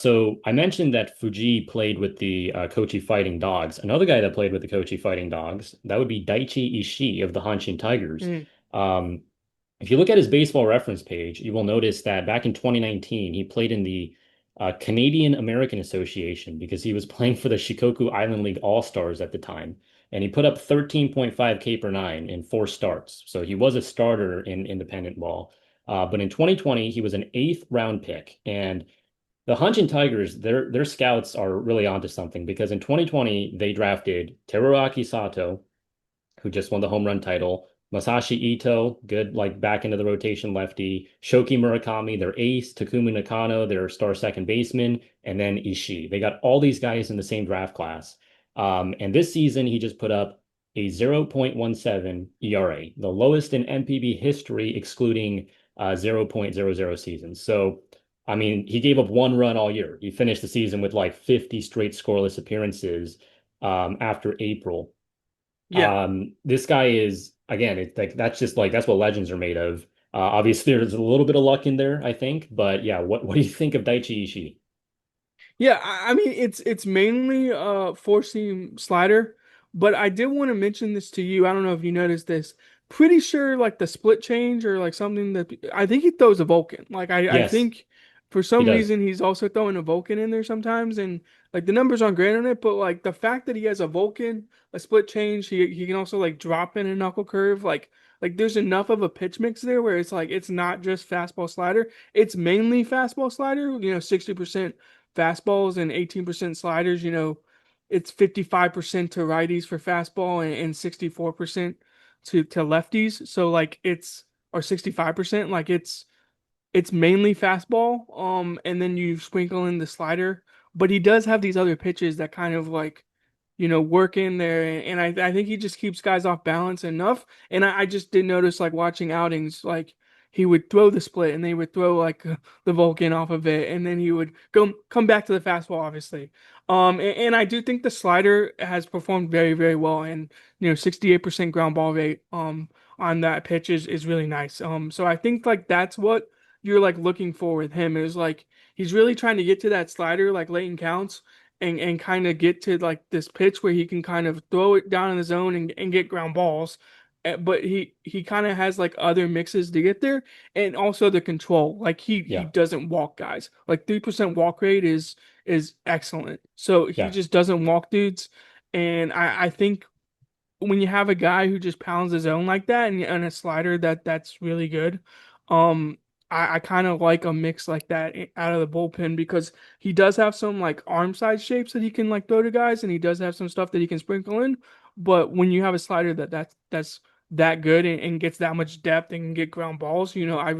So I mentioned that Fuji played with the Kochi Fighting Dogs. Another guy that played with the Kochi Fighting Dogs, that would be Daichi Ishii of the Hanshin Tigers. Mm. Um, if you look at his baseball reference page, you will notice that back in 2019, he played in the Canadian American Association because he was playing for the Shikoku Island League All-Stars at the time. And he put up 13.5 K per nine in four starts. So he was a starter in independent ball. But in 2020, he was an eighth round pick. And the Hanshin Tigers, their scouts are really onto something because in 2020 they drafted Teruaki Sato, who just won the home run title, Masashi Ito, good like back into the rotation lefty, Shoki Murakami, their ace, Takumi Nakano, their star second baseman, and then Ishii. They got all these guys in the same draft class. And this season he just put up a 0.17 ERA, the lowest in MPB history, excluding 0.00 seasons. So I mean, he gave up one run all year. He finished the season with like 50 straight scoreless appearances after April. Yeah. This guy is again, it's like that's just like that's what legends are made of. Obviously, there's a little bit of luck in there, I think, but yeah, what do you think of Daichi Ishii? Yeah, I mean it's mainly four seam slider, but I did want to mention this to you. I don't know if you noticed this. Pretty sure like the split change or like something that I think he throws a Vulcan. Like I Yes, think for he some does. reason he's also throwing a Vulcan in there sometimes, and like the numbers aren't great on it, but like the fact that he has a Vulcan, a split change, he can also like drop in a knuckle curve, like there's enough of a pitch mix there where it's like it's not just fastball slider, it's mainly fastball slider, 60% fastballs and 18% sliders. It's 55% to righties for fastball and 64% to lefties. So like it's or 65%, like it's mainly fastball. And then you sprinkle in the slider, but he does have these other pitches that kind of like work in there, and I think he just keeps guys off balance enough. And I just did notice like watching outings, like he would throw the split and they would throw like the Vulcan off of it, and then he would come back to the fastball, obviously. And I do think the slider has performed very, very well, and 68% ground ball rate on that pitch is really nice. So I think like that's what you're like looking for with him is like he's really trying to get to that slider like late in counts and kind of get to like this pitch where he can kind of throw it down in the zone and get ground balls. But he kind of has like other mixes to get there, and also the control. Like he Yeah, doesn't walk guys. Like 3% walk rate is excellent. So he yeah, just doesn't walk dudes. And I think when you have a guy who just pounds his own like that and a slider that's really good, um, I kind of like a mix like that out of the bullpen because he does have some like arm size shapes that he can like throw to guys, and he does have some stuff that he can sprinkle in. But when you have a slider that's that good and gets that much depth and can get ground balls, I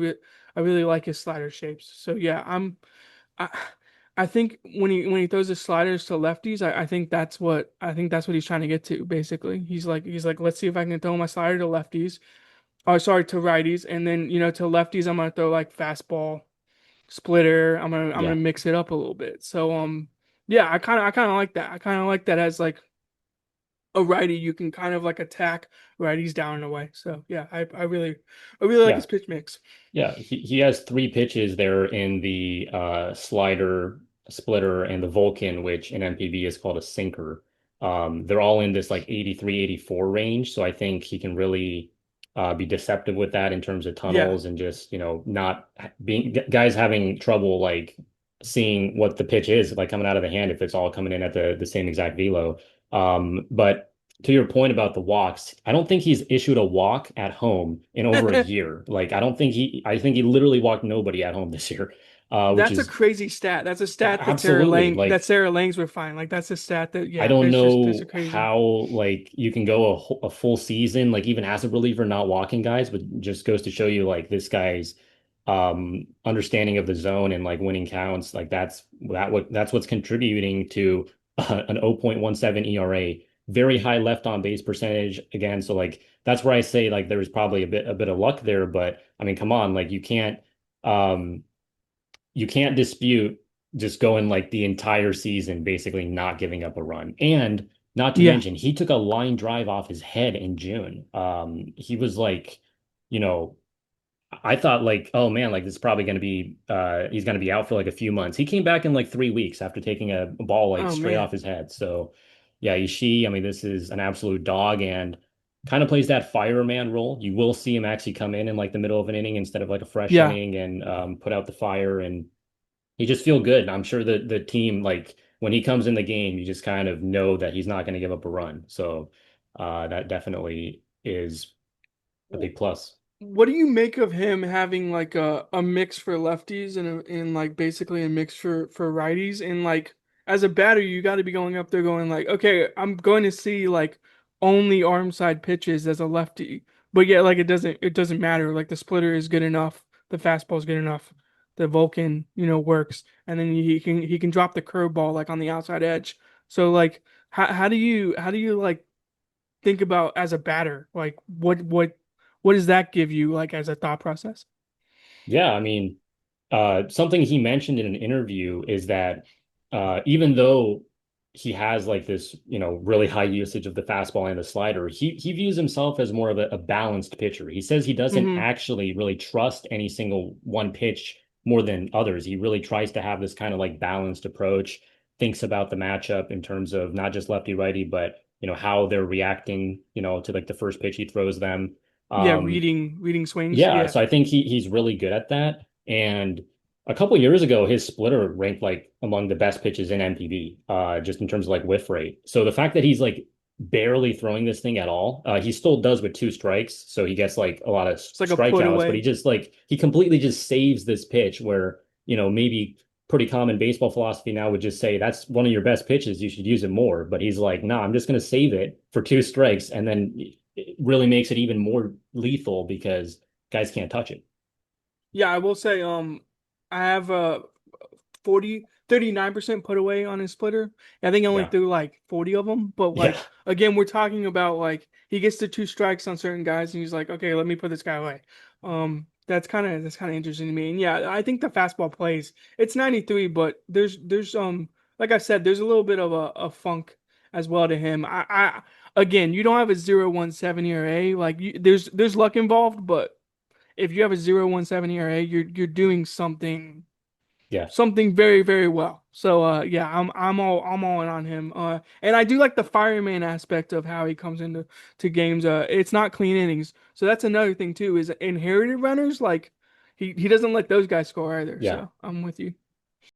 really like his slider shapes. So yeah, I I think when he throws his sliders to lefties, I think that's what he's trying to get to. Basically, he's like, let's see if I can throw my slider to lefties. Oh, sorry, to righties, and then to lefties, I'm gonna throw like fastball, splitter. I'm gonna yeah. mix it up a little bit. So yeah, I kind of like that. I kind of like that as like a righty, you can kind of like attack righties down in a way. So yeah, I really like Yeah. his pitch mix. Yeah, he has three pitches there in the slider, splitter, and the Vulcan, which in MPB is called a sinker. They're all in this like 83, 84 range. So I think he can really be deceptive with that in terms of Yeah, tunnels and just, not being guys having trouble like seeing what the pitch is like coming out of the hand if it's all coming in at the same exact velo. But to your point about the walks, I don't think he's issued a walk at home in over a year. Like, I think he literally walked nobody at home this year, which that's a is crazy stat. That's a stat that absolutely Sarah Langs would find. Like that's a stat that I yeah, don't there's a know crazy. how like you can go a full season, like even as a reliever, not walking guys, but just goes to show you like this guy's understanding of the zone and like winning counts. Like that's what's contributing to an 0.17 ERA, very high left on base percentage again. So like that's where I say like there was probably a bit of luck there, but I mean, come on, like um you can't dispute just going like the entire season basically not giving up a run. And not to Yeah. mention, he took a line drive off his head in June. He was like, you know, I thought like, oh man, like this is probably going to be he's going to be out for like a few months. He came back in like 3 weeks after taking a ball like Oh straight man. off his head. So yeah, Ishii, I mean, this is an absolute dog and kind of plays that fireman role. You will see him actually come in like the middle of an inning instead of like a fresh Yeah. inning and put out the fire, and he just feel good. And I'm sure that the team, like when he comes in the game, you just kind of know that he's not going to give up a run. So that definitely is a big plus. What do you make of him having like a mix for lefties and like basically a mix for righties? And like as a batter, you got to be going up there going like, okay, I'm going to see like only arm side pitches as a lefty, but yeah, like it doesn't matter. Like the splitter is good enough, the fastball is good enough, the Vulcan works, and then he can drop the curveball like on the outside edge. So like how do you like think about as a batter? Like what does that give you like as a thought process? Yeah, I mean, something he mentioned in an interview is that even though he has like this, really high usage of the fastball and the slider, he views himself as more of a balanced pitcher. He says he doesn't Hmm. actually really trust any single one pitch more than others. He really tries to have this kind of like balanced approach, thinks about the matchup in terms of not just lefty righty, but how they're reacting, to like the first pitch he throws them. Yeah, Um, reading swings. yeah, Yeah. so I think he's really good at that. And a couple years ago, his splitter ranked like among the best pitches in MPB, just in terms of like whiff rate. So the fact that he's like barely throwing this thing at all, he still does with two strikes, so he gets like a lot of It's like a put strikeouts, but he away. just like he completely just saves this pitch where, maybe pretty common baseball philosophy now would just say that's one of your best pitches, you should use it more. But he's like, no, I'm just gonna save it for two strikes, and then it really makes it even more lethal because guys can't touch it. Yeah, I will say I have 39% put away on his splitter. I think I only Yeah. threw like 40 of them, but Yeah. like again, we're talking about like he gets to two strikes on certain guys and he's like, "Okay, let me put this guy away." That's kind of interesting to me. And yeah, I think the fastball plays. It's 93, but there's like I said, there's a little bit of a funk as well to him. I again, you don't have a 0.17 ERA, like there's luck involved, but if you have a 0.17 ERA, you're doing Yeah. something very, very well. So yeah, I'm all in on him. And I do like the fireman aspect of how he comes into to games. It's not clean innings. So that's another thing too, is inherited runners, like he doesn't let those guys score either. Yeah. So I'm with you.